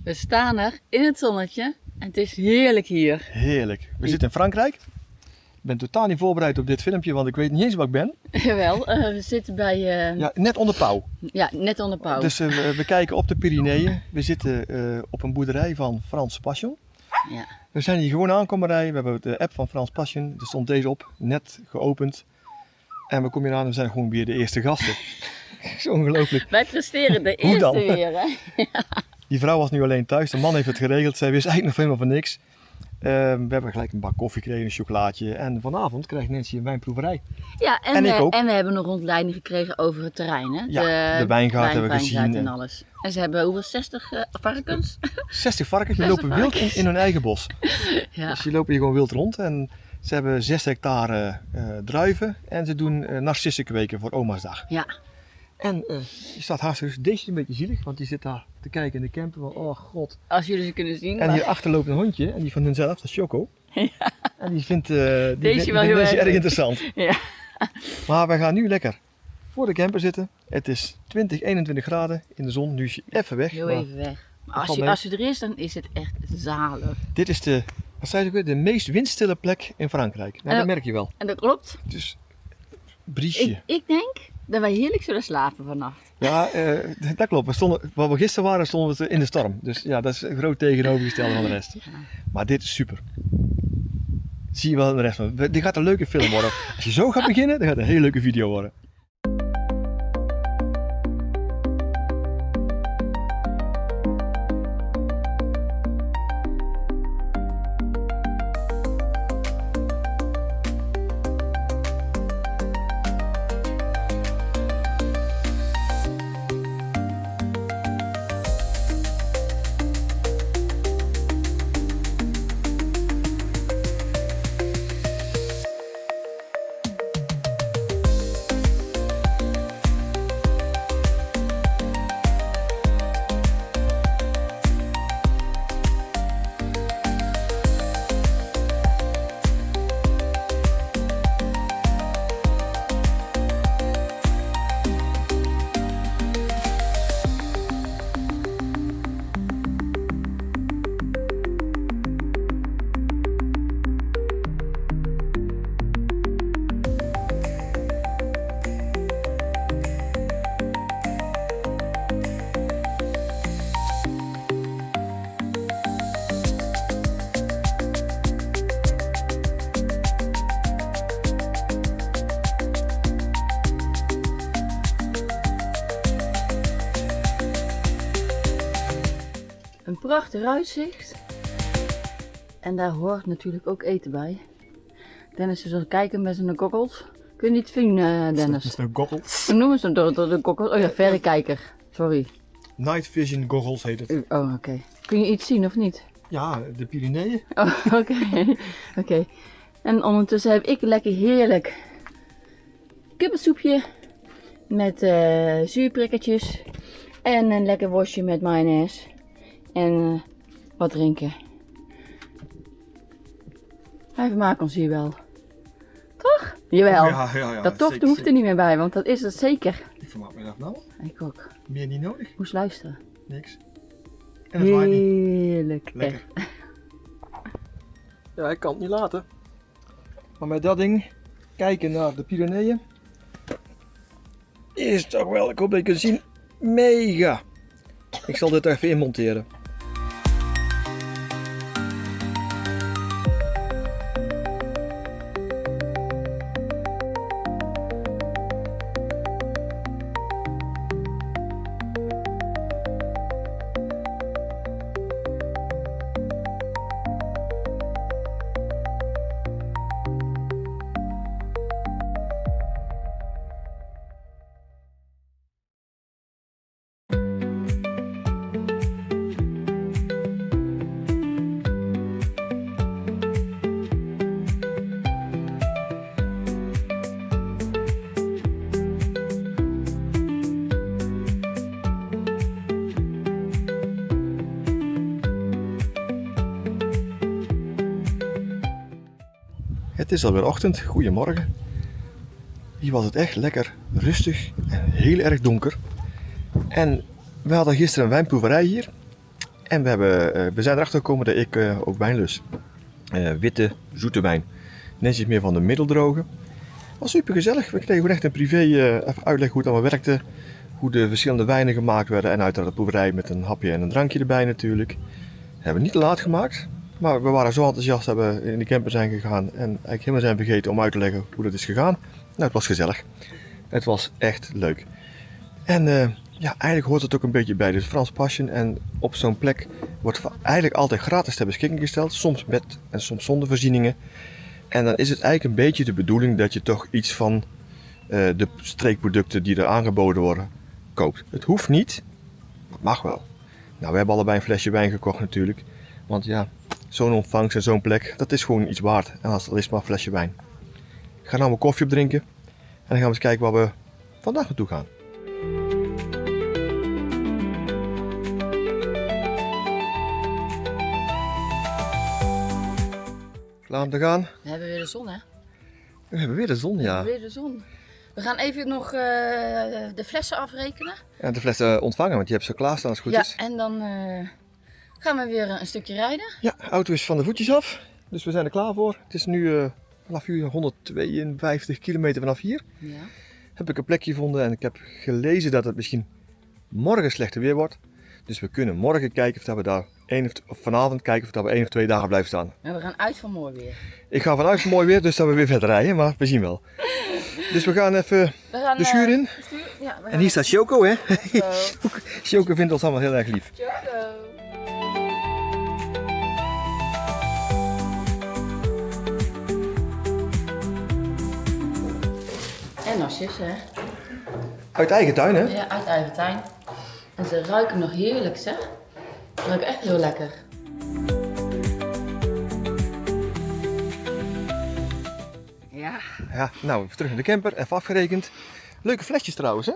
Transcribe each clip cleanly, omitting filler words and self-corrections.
We staan er in het zonnetje en het is heerlijk hier. Heerlijk. We zitten in Frankrijk. Ik ben totaal niet voorbereid op dit filmpje, want ik weet niet eens waar ik ben. Jawel, we zitten bij... Ja, net onder Pau. Ja, net onder Pau. Dus we kijken op de Pyreneeën. We zitten op een boerderij van Frans Passion. Ja. We zijn hier gewoon aankomen rijden. We hebben de app van Frans Passion. Er stond deze op, net geopend. En we komen hier aan en we zijn gewoon weer de eerste gasten. Dat is ongelooflijk. Wij presteren de Hoe dan? eerste weer, hè? Die vrouw was nu alleen thuis, de man heeft het geregeld. Zij wist eigenlijk nog helemaal van niks. We hebben gelijk een bak koffie gekregen, een chocolaatje. En vanavond krijgt Nancy een wijnproeverij. Ja, En ik ook. En we hebben nog rondleiding gekregen over het terrein, hè? Ja, de wijngaard hebben we gezien. En alles. En ze hebben hoeveel? 60 varkens? 60 varkens, die 60 lopen wild varkens. in hun eigen bos. Ja. Dus die lopen hier gewoon wild rond. En ze hebben 6 hectare druiven. En ze doen narcissen kweken voor oma's dag. Ja. En je staat hartstikke, deze is een beetje zielig, want die zit daar te kijken in de camper van, oh god. Als jullie ze kunnen zien. En maar- hierachter loopt een hondje, en die van hunzelf, dat is Choco. Ja. En die vindt Deze die wel heel vindt erg erg interessant. Ja. Maar wij gaan nu lekker voor de camper zitten. Het is 20, 21 graden in de zon, nu is je even weg. Heel maar even weg. Maar valt als je, mee. als je er is, dan is het echt zalig. Dit is de, wat zei ik weer, de meest windstille plek in Frankrijk. Nou, dat merk je wel. En dat klopt. Dus, briesje. Ik denk dat wij heerlijk zullen slapen vannacht. Ja, dat klopt. Waar we gisteren waren, stonden we in de storm. Dus ja, dat is een groot tegenovergestelde van de rest. Maar dit is super. Zie je wel in de rest van. Dit gaat een leuke film worden. Als je zo gaat beginnen, dan gaat het een hele leuke video worden. Een prachtig uitzicht. En daar hoort natuurlijk ook eten bij. Dennis is al kijken met zijn goggles. Kun je niet vinden, Dennis? de goggles. Hoe noemen ze de goggles? Oh ja, verrekijker. Sorry. Night Vision goggles heet het. Oh, oké. Kun je iets zien of niet? Ja, de Pyreneeën. Oh, oké. Oké. En ondertussen heb ik lekker heerlijk kippensoepje met zuurprikkertjes en een lekker worstje met mayonaise en wat drinken. Wij vermaken ons hier wel. Toch? Jawel. Ja, Dat toch hoeft er niet meer bij, want dat is het zeker. Ik vermaak me dat nou. Ik ook. Meer niet nodig. Moest luisteren. Niks. En het waait niet. Heerlijk. Lekker. Echt. Ja, ik kan het niet laten. Maar met dat ding, kijken naar de Pyreneeën, is toch wel, ik hoop dat je kunt zien, mega. Ik zal dit even inmonteren. Het is alweer ochtend, goedemorgen. Hier was het echt lekker rustig en heel erg donker. En we hadden gisteren een wijnproeverij hier. En we zijn erachter gekomen dat ik ook wijn lust. Witte, zoete wijn. Nancy is meer van de middeldroge. Was super gezellig. We kregen echt een privé even uitleg hoe het allemaal werkte. Hoe de verschillende wijnen gemaakt werden. En uiteraard de proeverij met een hapje en een drankje erbij natuurlijk. Hebben we niet te laat gemaakt. Maar we waren zo enthousiast dat we in de camper zijn gegaan. En eigenlijk helemaal zijn vergeten om uit te leggen hoe dat is gegaan. Nou, het was gezellig. Het was echt leuk. En ja, eigenlijk hoort het ook een beetje bij. Dus Frans Passion. En op zo'n plek wordt eigenlijk altijd gratis ter beschikking gesteld. Soms met en soms zonder voorzieningen. En dan is het eigenlijk een beetje de bedoeling dat je toch iets van de streekproducten die er aangeboden worden koopt. Het hoeft niet, maar het mag wel. Nou, we hebben allebei een flesje wijn gekocht natuurlijk. Want ja, zo'n ontvangst en zo'n plek, dat is gewoon iets waard. En als het is maar een flesje wijn. Ik ga nou mijn koffie opdrinken. En dan gaan we eens kijken waar we vandaag naartoe gaan. Klaar om te gaan? We hebben weer de zon, hè? We hebben weer de zon, We ja. hebben weer de zon. We gaan even nog de flessen afrekenen. En de flessen ontvangen, want je hebt ze klaarstaan als het goed Ja, is. en dan gaan we weer een stukje rijden. Ja, de auto is van de voetjes af. Dus we zijn er klaar voor. Het is nu vanaf hier 152 kilometer vanaf hier. Ja. Heb ik een plekje gevonden en ik heb gelezen dat het misschien morgen slechter weer wordt. Dus we kunnen morgen kijken of dat we daar of vanavond kijken of dat we 1 of 2 dagen blijven staan. En we gaan uit van mooi weer. Ik ga vanuit van mooi weer, dus dat we weer verder rijden, maar we zien wel. Dus we gaan even We gaan, de schuur in. de schuur- ja, we gaan En hier staat Choco, hè? Choco. Choco vindt ons allemaal heel erg lief. Choco. En narcissen, hè? Uit eigen tuin, hè? Ja, uit eigen tuin. En ze ruiken nog heerlijk, zeg. Ze ruiken echt heel lekker. Ja. Ja, nou, terug in de camper, even afgerekend. Leuke flesjes trouwens, hè?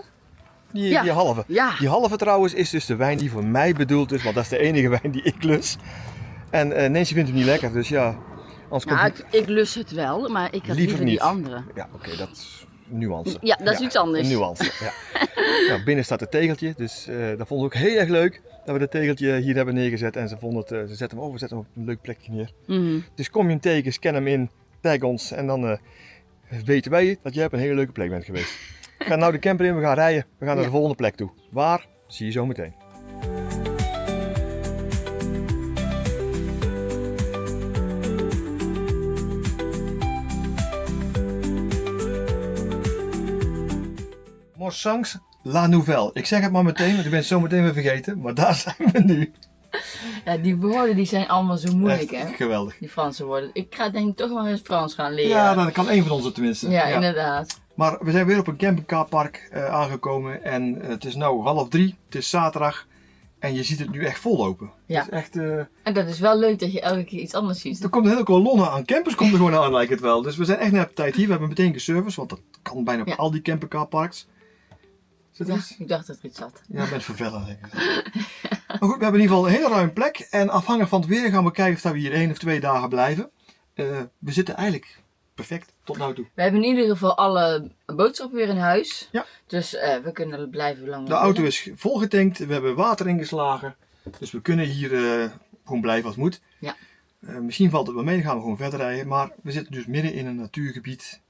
Die, Ja. die halve. Ja. Die halve trouwens is dus de wijn die voor mij bedoeld is, want dat is de enige wijn die ik lus. En Nancy vindt hem niet lekker, dus ja. Anders komt Nou, die- ik lust het wel, maar ik heb Liever liever niet. die andere. Ja, oké, dat is een nuance. Ja, dat is iets anders. Een nuance, ja. Nou, binnen staat het tegeltje, dus dat vonden we ook heel erg leuk. Dat we dat tegeltje hier hebben neergezet en ze vonden het, ze zetten hem over, we zetten hem op een leuk plekje neer. Mhm. Dus kom je hem tegen, scan hem in, tag ons en dan weten wij dat jij op een hele leuke plek bent geweest. We gaan nou de camper in, we gaan rijden, we gaan naar de Ja. volgende plek toe. Waar? Zie je zo meteen. Morsangs La Nouvelle. Ik zeg het maar meteen, want ik ben het zo meteen weer vergeten, maar daar zijn we nu. Ja, die woorden die zijn allemaal zo moeilijk, Echt hè? geweldig. Die Franse woorden. Ik ga denk ik toch wel eens Frans gaan leren. Ja, dan kan één van ons het tenminste. Ja, inderdaad. Maar we zijn weer op een campingcarpark aangekomen en het is nu 2:30, het is zaterdag en je ziet het nu echt vollopen. Ja. Het is echt, En dat is wel leuk dat je elke keer iets anders ziet. er komt een hele kolonne aan campers komt er gewoon aan, lijkt het wel. Dus we zijn echt net op tijd hier, we hebben meteen geservice, want dat kan bijna op Ja. al die campingcarparks. Zit er Ja, iets? ik dacht dat er iets zat. Ja, ik ben vervelend denk ik. Maar goed, we hebben in ieder geval een hele ruime plek en afhankelijk van het weer gaan we kijken of dat we hier 1 of 2 dagen blijven. We zitten eigenlijk perfect tot nu toe. We hebben in ieder geval alle boodschappen weer in huis. Ja. Dus we kunnen blijven lang. De auto is volgetankt, we hebben water ingeslagen. Dus we kunnen hier gewoon blijven als het moet. Ja. Misschien valt het wel mee, dan gaan we gewoon verder rijden. Maar we zitten dus midden in een natuurgebied,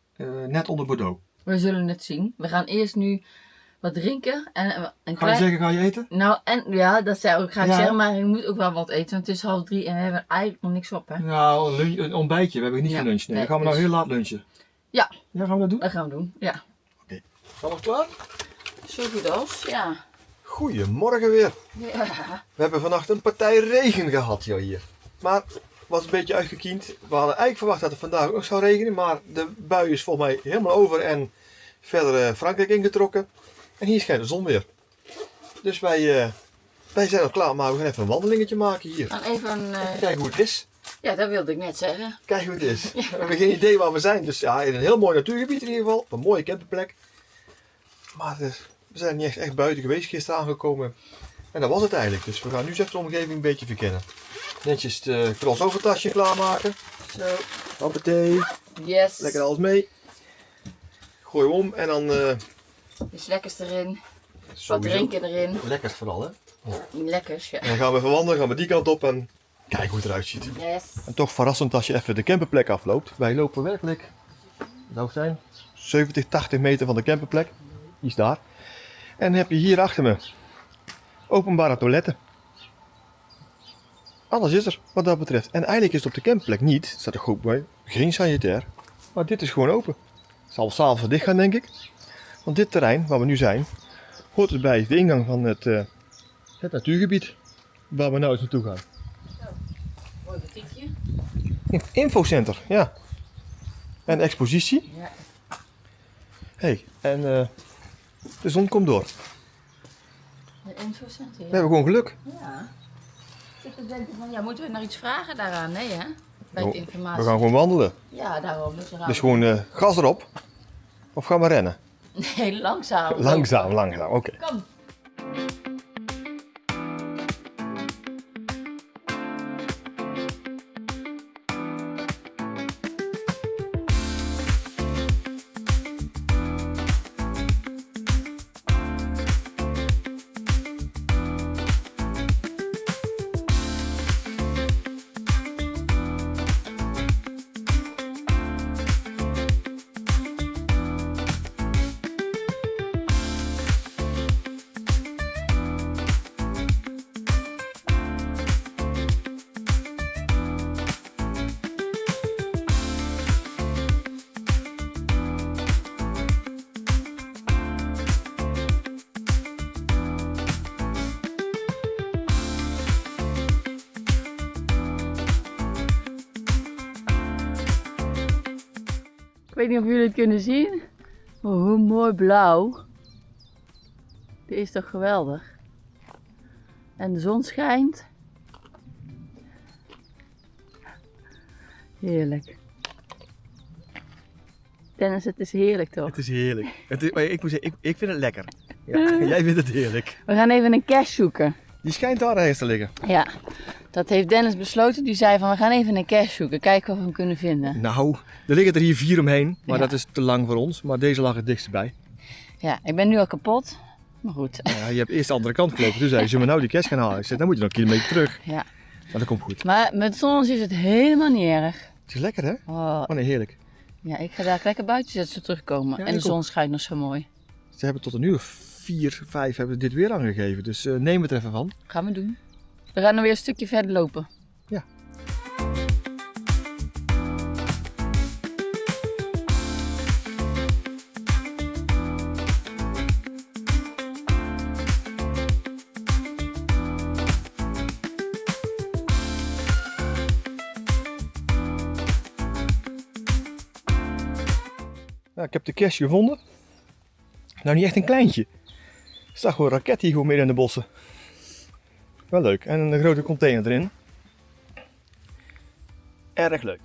net onder Bordeaux. We zullen het zien. We gaan eerst nu wat drinken. En een Ga je klein... zeggen, ga je eten? Nou, en ja, dat zou ik graag Ja. zeggen. Maar je moet ook wel wat eten. Want het is 2:30 en we hebben eigenlijk nog niks op, hè? Nou, een ontbijtje. We hebben niet Ja. geluncht. Nee, Nee, dan gaan we nou dus- heel laat lunchen. Ja. Ja, gaan we dat doen? Dat gaan we doen. Ja. Alles klaar? Zo goed als. Ja. Goedemorgen weer. Ja. We hebben vannacht een partij regen gehad joh, hier. Maar het was een beetje uitgekiend. We hadden eigenlijk verwacht dat het vandaag ook nog zou regenen. Maar de bui is volgens mij helemaal over en verder Frankrijk ingetrokken. En hier schijnt de zon weer. Dus wij zijn al klaar, maar we gaan even een wandelingetje maken hier. Dan even. Kijken hoe het is. Ja, dat wilde ik net zeggen. Kijken hoe het is. We hebben geen idee waar we zijn. Dus ja, in een heel mooi natuurgebied in ieder geval. Op een mooie camperplek. Maar we zijn niet echt buiten geweest gisteren aangekomen. En dat was het eigenlijk. Dus we gaan nu eens even de omgeving een beetje verkennen. Netjes het crossovertasje klaarmaken. Zo, hoppatee. Yes. Lekker alles mee. Gooi hem om en dan... Dus lekkers erin. Wat sowieso drinken erin. lekkers vooral hè. Lekkers, ja. En dan gaan we even wandelen, gaan we die kant op en kijken hoe het eruit ziet. Yes. En toch verrassend als je even de camperplek afloopt. Wij lopen werkelijk, zou het zijn, 70, 80 meter van de camperplek. Die is daar. En dan heb je hier achter me openbare toiletten. Alles is er wat dat betreft. En eigenlijk is het op de camperplek niet, staat er goed bij, geen sanitair. Maar dit is gewoon open. Het zal s'avonds dicht gaan, denk ik. Want dit terrein waar we nu zijn, hoort dus bij de ingang van het natuurgebied waar we nou eens naartoe gaan. Mooi butiekje. Infocenter, ja. En expositie. Ja. Hey, en de zon komt door. De infocenter, We hebben gewoon geluk. ja. Ik zit te denken van, ja, moeten we nog iets vragen daaraan? Nee, hè? Bij de informatie. We gaan gewoon wandelen. Ja, daarom. Dus gewoon gas erop. Of gaan we rennen? Nee, langzaam. Langzaam, oké. Kom. Ik weet niet of jullie het kunnen zien. Maar hoe mooi blauw. Dit is toch geweldig. En de zon schijnt. Heerlijk. Dennis, het is heerlijk toch? Het is heerlijk. Maar ik moet zeggen, ik vind het lekker. Ja, jij vindt het heerlijk. We gaan even een cache zoeken. Die schijnt daar ergens te liggen. Ja, dat heeft Dennis besloten. Die zei van, we gaan even een cache zoeken. Kijken of we hem kunnen vinden. Nou, er liggen er hier 4 omheen. Maar Ja. dat is te lang voor ons. Maar deze lag het dichtst bij. Ja, ik ben nu al kapot. Maar goed. Ja, je hebt eerst de andere kant gelopen. Toen zei je, zullen we nou die cash gaan halen? Ik zei, dan moet je nog een kilometer terug. Ja. Maar dat komt goed. Maar met zon is het helemaal niet erg. Het is lekker, hè? Oh, Oh nee, heerlijk. ja, ik ga daar lekker buiten zitten ze terugkomen. Ja, en de ik zon ook. schijnt nog zo mooi. Ze hebben tot een uur 4, 5 hebben ze dit weer aangegeven. Dus neem het er even van. Gaan we doen. We gaan nog weer een stukje verder lopen. Ja. Nou, ik heb de cache gevonden. Nou, niet echt een kleintje. Er staat gewoon een raket hier gewoon midden in de bossen. Wel leuk. En een grote container erin. Erg leuk.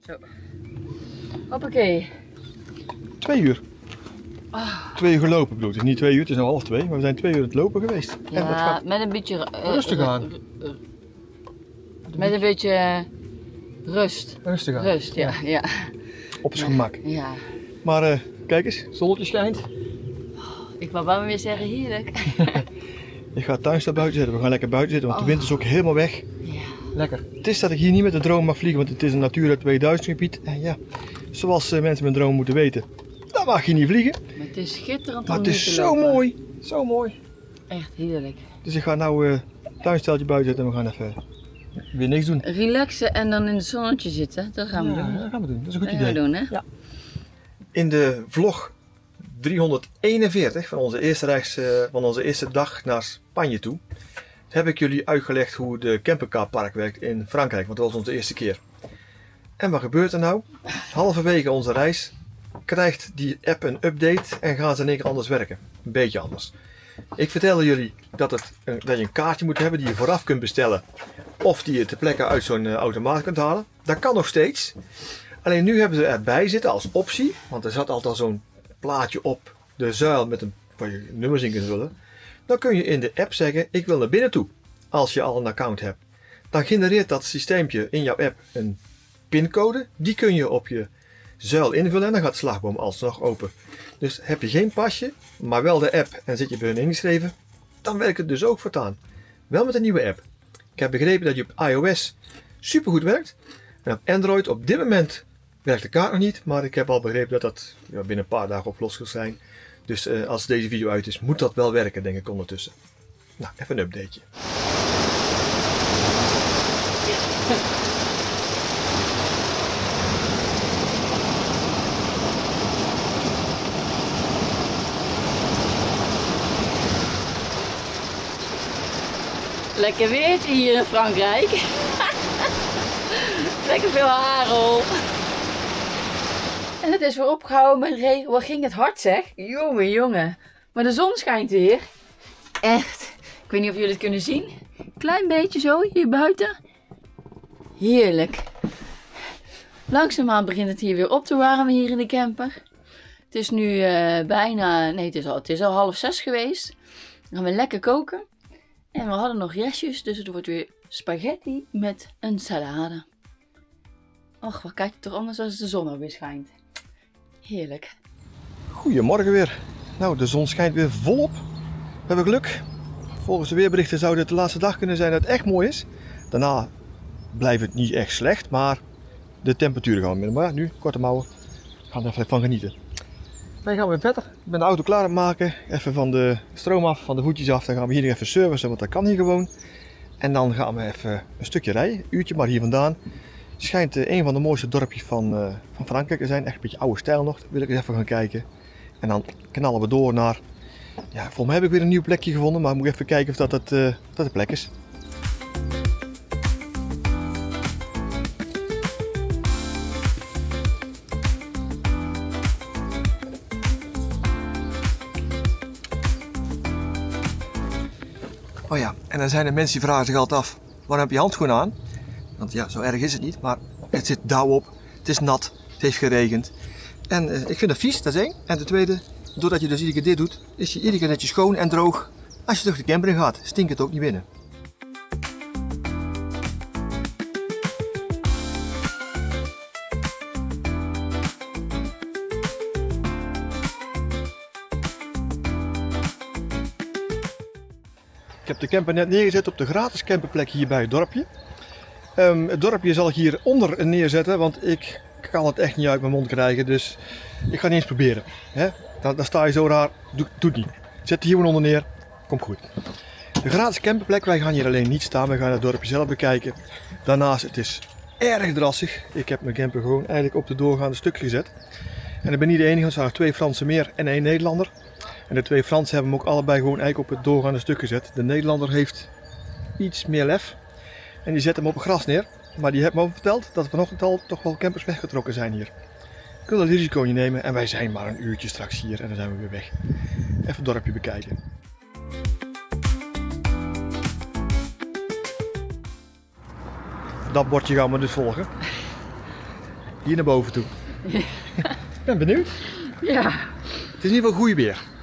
Zo. Hoppakee. 2 uur. 2 uur gelopen bedoel ik. Het is niet 2 uur, het is nu 1:30, maar we zijn 2 uur aan het lopen geweest. En dat Ja, gaat met een beetje... rustig aan. Met een beetje rust. Rustig aan. Rust, ja. Ja. Op zijn gemak. Ja. Maar kijk eens, zonnetje schijnt. Ik wou wel weer zeggen, heerlijk. Ik ga het tuinstel buiten zitten. We gaan lekker buiten zitten, want de wind is ook helemaal weg. Ja. Lekker. Het is dat ik hier niet met de drone mag vliegen, want het is een Natura 2000 gebied. En ja, zoals mensen met een drone moeten weten, dan mag je niet vliegen. Maar het is schitterend Maar om het hier is te zo lopen. mooi. Zo mooi. Echt heerlijk. Dus ik ga nou het tuinsteltje buiten zetten en we gaan even weer niks doen. Relaxen en dan in het zonnetje zitten. Dat gaan we Ja, doen. dat gaan we doen. Dat is een goed Dat gaan we idee. doen, hè? Ja. In de vlog 341 van onze eerste reis, van onze eerste dag naar Spanje toe, heb ik jullie uitgelegd hoe de campercarpark werkt in Frankrijk, want dat was onze eerste keer. En wat gebeurt er nou? Halverwege onze reis krijgt die app een update en gaan ze in één keer anders werken. Een beetje anders. Ik vertelde jullie dat je een kaartje moet hebben die je vooraf kunt bestellen. Of die je ter plekke uit zo'n automaat kunt halen. Dat kan nog steeds. Alleen nu hebben ze erbij zitten als optie, want er zat altijd al zo'n plaatje op de zuil met waar je nummers in kunt vullen. Dan kun je in de app zeggen, ik wil naar binnen toe, als je al een account hebt. Dan genereert dat systeempje in jouw app een pincode, die kun je op je zuil invullen en dan gaat de slagboom alsnog open. Dus heb je geen pasje, maar wel de app en zit je bij hun ingeschreven, dan werkt het dus ook voortaan. Wel met een nieuwe app. Ik heb begrepen dat je op iOS supergoed werkt en op Android op dit moment werkt de kaart nog niet, maar ik heb al begrepen dat dat binnen een paar dagen opgelost zal zijn. Dus als deze video uit is, moet dat wel werken, denk ik ondertussen. Nou, even een updateje. Lekker weertje hier in Frankrijk. Lekker veel hagel. En het is weer opgehouden met regen. Wat ging het hard zeg? Jongen, jongen. Maar de zon schijnt weer. Echt. Ik weet niet of jullie het kunnen zien. Klein beetje zo hier buiten. Heerlijk. Langzaamaan begint het hier weer op te warmen hier in de camper. Het is nu bijna... Nee, het is al 5:30 geweest. Dan gaan we lekker koken. En we hadden nog restjes, dus het wordt weer spaghetti met een salade. Och, wat kijkt het toch anders als de zon alweer schijnt. Heerlijk. Goedemorgen weer. Nou, de zon schijnt weer volop. We hebben geluk. Volgens de weerberichten zou dit de laatste dag kunnen zijn dat het echt mooi is. Daarna blijft het niet echt slecht, maar de temperaturen gaan minder. Maar nu, korte mouwen, gaan er even van genieten. Wij gaan weer verder. Ik ben de auto klaar aan het maken. Even van de stroom af, van de voetjes af. Dan gaan we hier even servicen, want dat kan hier gewoon. En dan gaan we even een stukje rijden. Een uurtje maar hier vandaan. Schijnt een van de mooiste dorpjes van Frankrijk te zijn. Echt een beetje oude stijl nog. Daar wil ik eens even gaan kijken. En dan knallen we door naar... Ja, volgens mij heb ik weer een nieuw plekje gevonden. Maar ik moet even kijken of dat de plek is. Oh ja, en dan zijn er mensen die vragen zich altijd af, waarom heb je handschoenen aan? Want ja, zo erg is het niet, maar het zit dauw op, het is nat, het heeft geregend. En ik vind dat vies, dat is één. En ten tweede, doordat je dus iedere keer dit doet, is je iedere keer netjes schoon en droog. Als je terug de camper in gaat, stinkt het ook niet binnen. Ik heb de camper net neergezet op de gratis camperplek hier bij het dorpje. Het dorpje zal ik hieronder neerzetten, want ik kan het echt niet uit mijn mond krijgen. Dus ik ga niet eens proberen. Hè? Dan sta je zo raar, doe het niet. Zet die hier onder neer, komt goed. De gratis camperplek, wij gaan hier alleen niet staan, we gaan het dorpje zelf bekijken. Daarnaast, het is erg drassig. Ik heb mijn camper gewoon eigenlijk op de doorgaande stuk gezet. En ik ben niet de enige, er zijn 2 Fransen meer en 1 Nederlander. En de 2 Fransen hebben hem ook allebei gewoon eigenlijk op het doorgaande stuk gezet. De Nederlander heeft iets meer lef. En die zet hem op het gras neer. Maar die heeft me ook verteld dat vanochtend al toch wel campers weggetrokken zijn hier. Ik wil dat risico niet nemen en wij zijn maar een uurtje straks hier en dan zijn we weer weg. Even het dorpje bekijken. Dat bordje gaan we dus volgen. Hier naar boven toe. Ik ben benieuwd. Ja. Het is in ieder geval goede weer.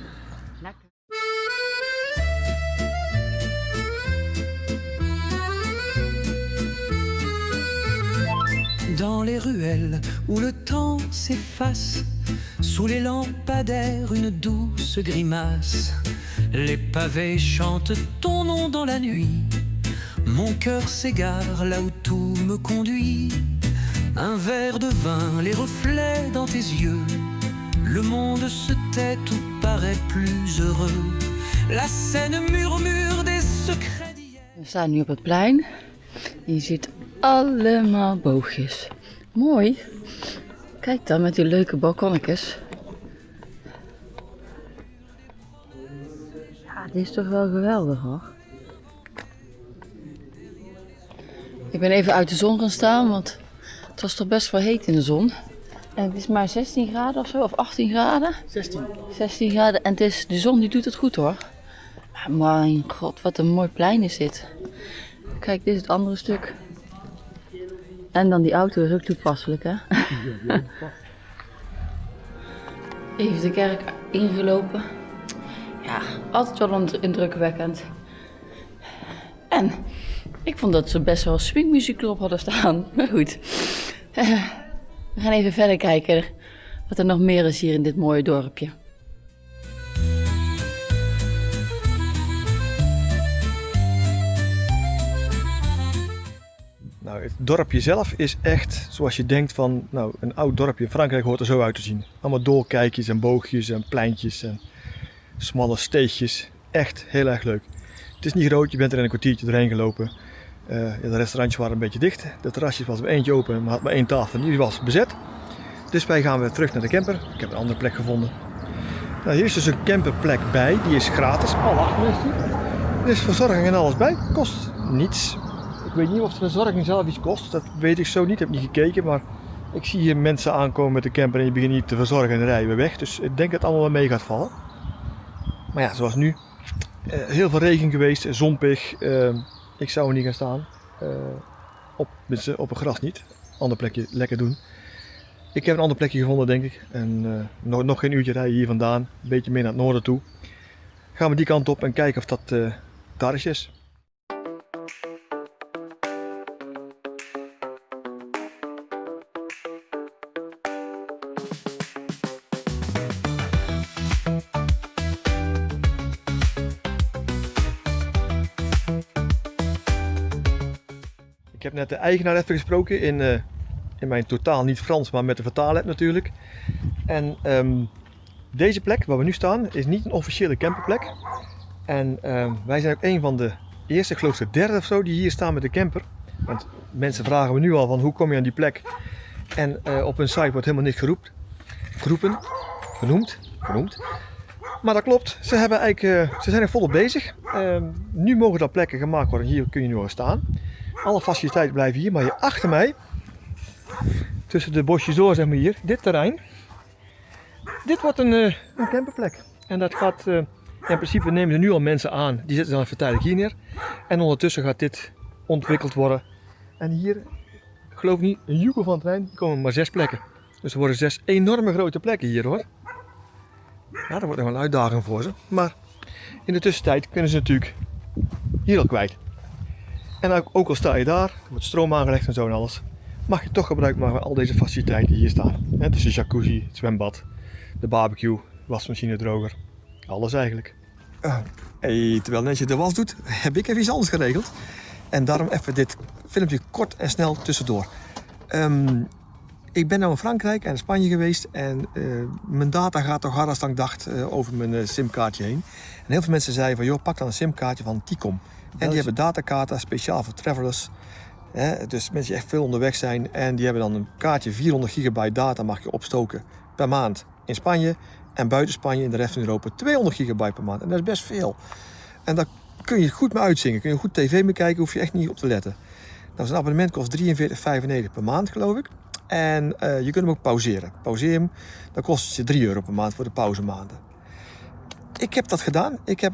Dans les ruelles où le temps s'efface, sous les lampadaires une douce grimace. Les pavés chantent ton nom dans la nuit. Mon cœur s'égare là où tout me conduit. Un verre de vin, les reflets dans tes yeux. Le monde se tait, tout paraît plus heureux. La scène murmure des secrets d'hier. We staan nu op het plein. Je ziet allemaal boogjes. Mooi. Kijk dan met die leuke balkonnetjes. Ja, dit is toch wel geweldig hoor. Ik ben even uit de zon gaan staan, want het was toch best wel heet in de zon. En het is maar 16 graden of zo, of 18 graden? 16 graden en de zon die doet het goed hoor. Maar mijn god, wat een mooi plein is dit. Kijk, dit is het andere stuk. En dan die auto is ook toepasselijk, hè? Even de kerk ingelopen. Ja, altijd wel indrukwekkend. En ik vond dat ze best wel swingmuziek erop hadden staan. Maar goed, we gaan even verder kijken wat er nog meer is hier in dit mooie dorpje. Nou, het dorpje zelf is echt zoals je denkt van, nou, een oud dorpje in Frankrijk hoort er zo uit te zien. Allemaal doorkijkjes en boogjes en pleintjes en smalle steegjes. Echt heel erg leuk. Het is niet groot, je bent er in een kwartiertje doorheen gelopen. De restaurantjes waren een beetje dicht. De terrasjes was er eentje open, maar had maar één tafel en die was bezet. Dus wij gaan weer terug naar de camper. Ik heb een andere plek gevonden. Nou, hier is dus een camperplek bij, die is gratis. Al achter is die. Er is verzorging en alles bij, kost niets. Ik weet niet of de verzorging zelf iets kost, dat weet ik zo niet, ik heb niet gekeken, maar ik zie hier mensen aankomen met de camper en je begint niet te verzorgen en dan rijden we weg. Dus ik denk dat het allemaal wel mee gaat vallen. Maar ja, zoals nu, heel veel regen geweest, zompig, ik zou er niet gaan staan, op een gras niet, ander plekje lekker doen. Ik heb een ander plekje gevonden denk ik en nog geen uurtje rijden hier vandaan, een beetje meer naar het noorden toe. Gaan we die kant op en kijken of dat daar is. Ik heb net de eigenaar even gesproken in mijn totaal niet Frans, maar met de vertaal-app natuurlijk. En deze plek waar we nu staan is niet een officiële camperplek. En wij zijn ook een van de eerste, ik geloof de derde of zo, die hier staan met de camper. Want mensen vragen me nu al van hoe kom je aan die plek. En op hun site wordt helemaal niks genoemd. Maar dat klopt, ze zijn er volop bezig. Nu mogen er plekken gemaakt worden, hier kun je nu al staan. Alle faciliteiten blijven hier, maar hier achter mij, tussen de bosjes door zeg maar hier, dit terrein. Dit wordt een camperplek. En dat gaat, in principe nemen ze nu al mensen aan, die zitten dan even tijdelijk hier neer. En ondertussen gaat dit ontwikkeld worden. En hier, ik geloof niet, een joekel van het terrein, komen maar 6 plekken. Dus er worden 6 enorme grote plekken hier hoor. Ja, dat wordt nog wel een uitdaging voor ze. Maar in de tussentijd kunnen ze natuurlijk hier al kwijt. En ook al sta je daar, er wordt stroom aangelegd en zo en alles, mag je toch gebruik maken van al deze faciliteiten die hier staan. Dus de jacuzzi, het zwembad, de barbecue, wasmachine, droger, alles eigenlijk. Terwijl Nensje de was doet, heb ik even iets anders geregeld. En daarom even dit filmpje kort en snel tussendoor. Ik ben nou in Frankrijk en in Spanje geweest en mijn data gaat toch harder dan ik dacht over mijn simkaartje heen. En heel veel mensen zeiden van joh, pak dan een simkaartje van Ticom. En die hebben datakaarten speciaal voor travelers. Dus mensen die echt veel onderweg zijn. En die hebben dan een kaartje 400 gigabyte data mag je opstoken per maand in Spanje. En buiten Spanje in de rest van Europa 200 gigabyte per maand. En dat is best veel. En daar kun je goed mee uitzingen. Kun je goed tv mee kijken, hoef je echt niet op te letten. Nou, zo'n abonnement kost 43,95 per maand geloof ik. En je kunt hem ook pauzeren. Pauzeer hem, dan kost het je 3 euro per maand voor de pauzemaanden. Ik heb dat gedaan. Ik heb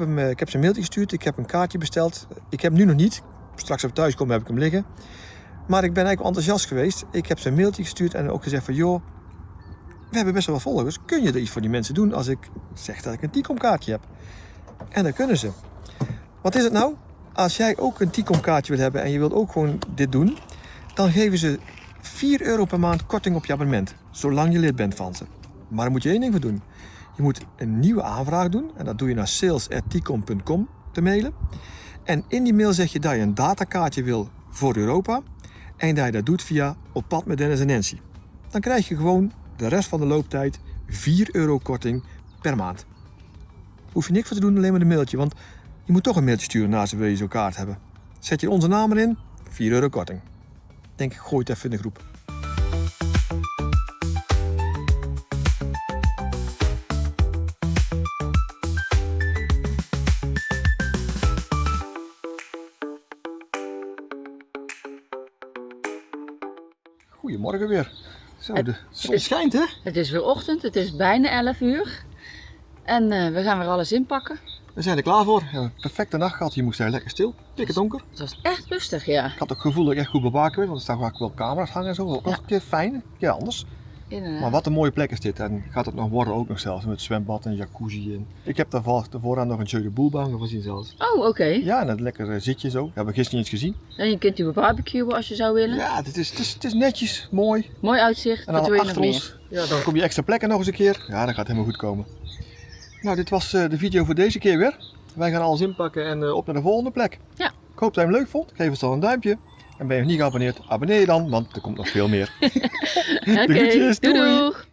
ze een mailtje gestuurd. Ik heb een kaartje besteld. Ik heb hem nu nog niet. Straks als ik thuis kom heb ik hem liggen. Maar ik ben eigenlijk wel enthousiast geweest. Ik heb ze een mailtje gestuurd en ook gezegd van joh, we hebben best wel wat volgers. Kun je er iets voor die mensen doen als ik zeg dat ik een Ticom kaartje heb? En dan kunnen ze. Wat is het nou? Als jij ook een Ticom kaartje wil hebben en je wilt ook gewoon dit doen, dan geven ze 4 euro per maand korting op je abonnement. Zolang je lid bent van ze. Maar daar moet je één ding voor doen. Je moet een nieuwe aanvraag doen en dat doe je naar sales@ticom.com te mailen. En in die mail zeg je dat je een datakaartje wil voor Europa en dat je dat doet via Op pad met Dennis en Nancy. Dan krijg je gewoon de rest van de looptijd 4 euro korting per maand. Hoef je niks voor te doen, alleen maar een mailtje, want je moet toch een mailtje sturen naast wil je zo'n kaart hebben. Zet je onze naam erin, 4 euro korting. Denk ik, gooi het even in de groep. Goedemorgen weer. Zo, de zon schijnt hè? Het is weer ochtend, het is bijna 11 uur. En we gaan weer alles inpakken. We zijn er klaar voor. We hebben een perfecte nacht gehad. Hier moest hij lekker stil. Dikke donker. Het was echt rustig, ja. Ik had ook het gevoel dat ik echt goed bewaakt werd, want er staan vaak wel camera's hangen en zo. Ook een keer fijn, een keer anders. Inderdaad. Maar wat een mooie plek is dit. En gaat het nog worden ook nog zelfs, met zwembad en jacuzzi. En ik heb daarvoor aan nog een Jeu de Boel hangen gezien zelfs. Oh, oké. Ja, en een lekker zitje zo. Dat hebben we gisteren niet eens gezien. En je kunt hier barbecuen als je zou willen. Ja, het is netjes, mooi. Mooi uitzicht. En Wat dan wil je nog achter ons, meer? ja, dan kom je extra plekken nog eens een keer. Ja, dat gaat helemaal goed komen. Nou, dit was de video voor deze keer weer. Wij gaan alles inpakken en op naar de volgende plek. Ja. Ik hoop dat je hem leuk vond. Geef ons dan een duimpje. En ben je nog niet geabonneerd, abonneer je dan, want er komt nog veel meer. Oké, Groetjes, doei doei. doeg!